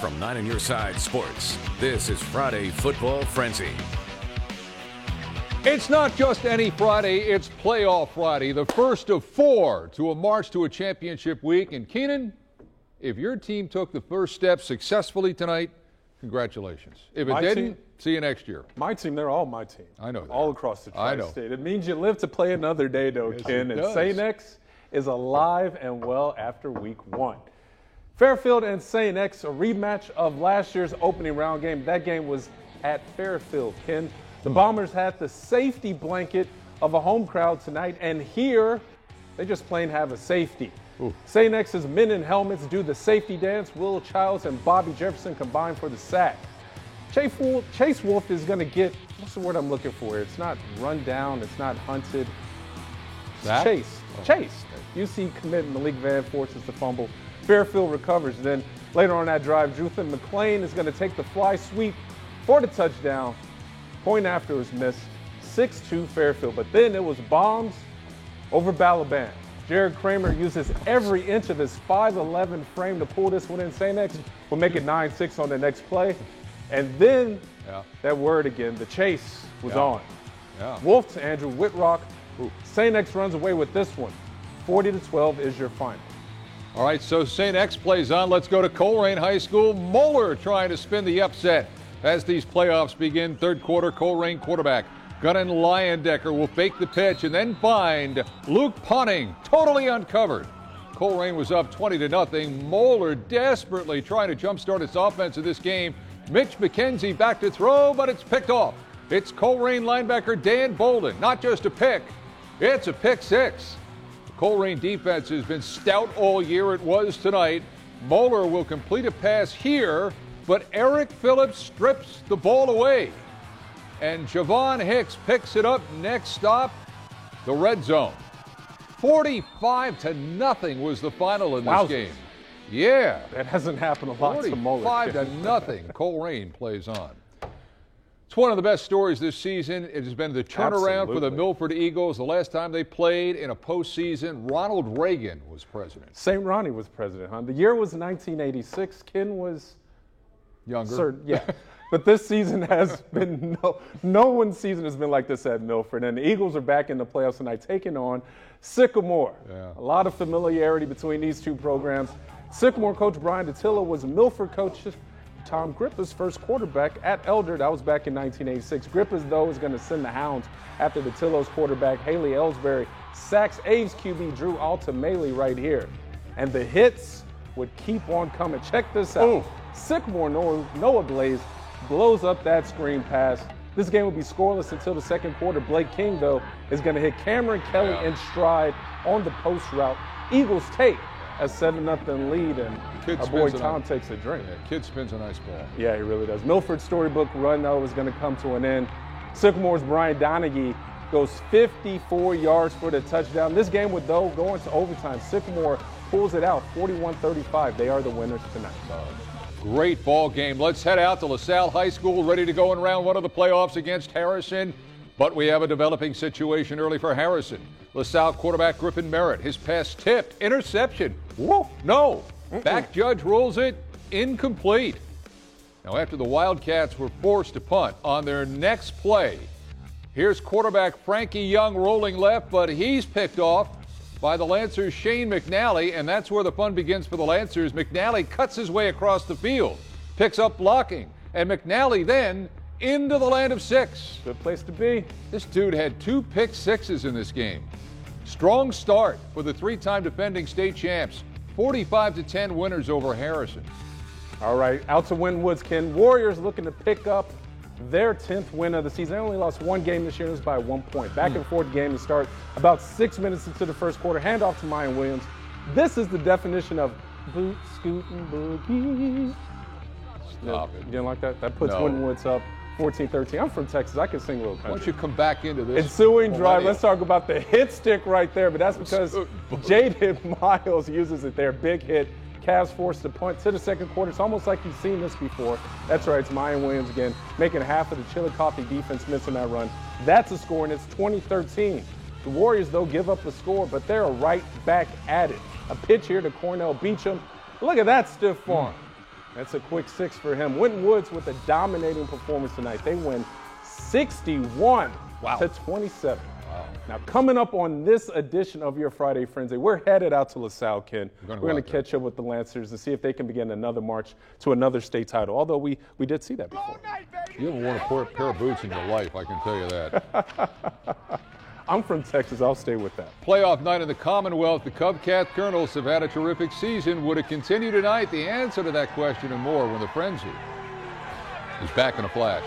From 9 on Your Side Sports, this is Friday Football Frenzy. It's not just any Friday, it's Playoff Friday, the first of 4 to a march to a championship week. And Keenan, if your team took the first step successfully tonight, congratulations. If it didn't, see you next year. My team, they're all my team. I know that. All across the I know. tri-state. It means you live to play another day, though, Yes, Ken. it And does. St. X is alive and well after week 1. Fairfield and St. X, a rematch of last year's opening round game. That game was at Fairfield, Ken. The Bombers had the safety blanket of a home crowd tonight, and here they just plain have a safety. St. X's men in helmets do the safety dance. Will Childs and Bobby Jefferson combine for the sack. Chase Wolf is going to get, what's the word I'm looking for? It's not run down, it's not hunted. Sack? Chase. Chase. UC commit Malik Van forces the fumble. Fairfield recovers. Then later on that drive, Juthan McClain is going to take the fly sweep for the touchdown. Point after was missed. 6-2 Fairfield. But then it was bombs over Balaban. Jared Kramer uses every inch of his 5'11 frame to pull this one in. St. X will make it 9-6 on the next play. And then that word again, the chase was on. Wolf to Andrew Whitrock. St. X runs away with this one. 40-12 is your final. All right, so St. X plays on. Let's go to Colerain High School. Moeller trying to spin the upset as these playoffs begin. Third quarter, Colerain quarterback Gunnar Leyendecker will fake the pitch and then find Luke Punning totally uncovered. Colerain was up 20-0. Moeller desperately trying to jumpstart its offense in this game. Mitch McKenzie back to throw, but it's picked off. It's Colerain linebacker Dan Bolden. Not just a pick, it's a pick six. Colerain defense has been stout all year. It was tonight. Moeller will complete a pass here, but Eric Phillips strips the ball away. And Javon Hicks picks it up. Next stop, the red zone. 45-0 was the final in this game. Yeah. That hasn't happened a lot to Moeller. 45-0. Colerain plays on. It's one of the best stories this season. It has been the turnaround for the Milford Eagles. The last time they played in a postseason, Ronald Reagan was president. St. Ronnie was president, huh? The year was 1986. Ken was younger. But this season has been no one's season has been like this at Milford. And the Eagles are back in the playoffs tonight, taking on Sycamore. A lot of familiarity between these two programs. Sycamore coach Brian Dattilo was Milford coach Tom Grippa's first quarterback at Elder. That was back in 1986. Grippa's, though, is going to send the Hounds after Dattilo's quarterback Haley Ellsbury sacks Aves QB Drew Altamele right here. And the hits would keep on coming. Check this out. Sycamore Noah Blaze blows up that screen pass. This game will be scoreless until the second quarter. Blake King, though, is going to hit Cameron Kelly in stride on the post route. Eagles take a 7-0 lead, and our boy Tom takes a drink. Kid spins a nice ball. Yeah, he really does. Milford's storybook run, though, is going to come to an end. Sycamore's Brian Donaghy goes 54 yards for the touchdown. This game would, though, go into overtime. Sycamore pulls it out, 41-35. They are the winners tonight. Great ball game. Let's head out to LaSalle High School, ready to go in round one of the playoffs against Harrison. But we have a developing situation early for Harrison. LaSalle quarterback Griffin Merritt, his pass tipped, interception. Whoa, no. Back judge rules it incomplete. Now, after the Wildcats were forced to punt on their next play, here's quarterback Frankie Young rolling left, but he's picked off by the Lancers' Shane McNally, and that's where the fun begins for the Lancers. McNally cuts his way across the field, picks up blocking, and McNally then into the land of six. Good place to be. This dude had 2 pick sixes in this game. Strong start for the 3-time defending state champs. 45-10 winners over Harrison. All right, out to Wynwoods, Ken. Warriors looking to pick up their 10th win of the season. They only lost one game this year. It was by 1 point. Back and forth game to start. About 6 minutes into the first quarter. Handoff to Mayan Williams. This is the definition of boot, scootin', boogie. Stop it. You didn't like that? That puts Wynwoods up 14-13. I'm from Texas. I can sing a little country. Why don't you come back into this? Ensuing drive. Let's talk about the hit stick right there, but that's because Jaden Miles uses it there. Big hit. Cavs forced to punt to the second quarter. It's almost like you've seen this before. That's right. It's Mayan Williams again, making half of the Chillicothe defense missing that run. That's a score, and it's 20-13. The Warriors, though, give up the score, but they're right back at it. A pitch here to Cornell Beecham. Look at that stiff arm. That's a quick 6 for him. Winton Woods with a dominating performance tonight. They win 61 to 27. Wow. Now, coming up on this edition of your Friday Frenzy, we're headed out to LaSalle, Ken. We're going to catch up with the Lancers and see if they can begin another march to another state title, although we did see that before. You haven't worn a pair of boots in your life, I can tell you that. I'm from Texas. I'll stay with that. Playoff night in the Commonwealth. The Cubcat Colonels have had a terrific season. Would it continue tonight? The answer to that question and more when the Frenzy is back in a flash.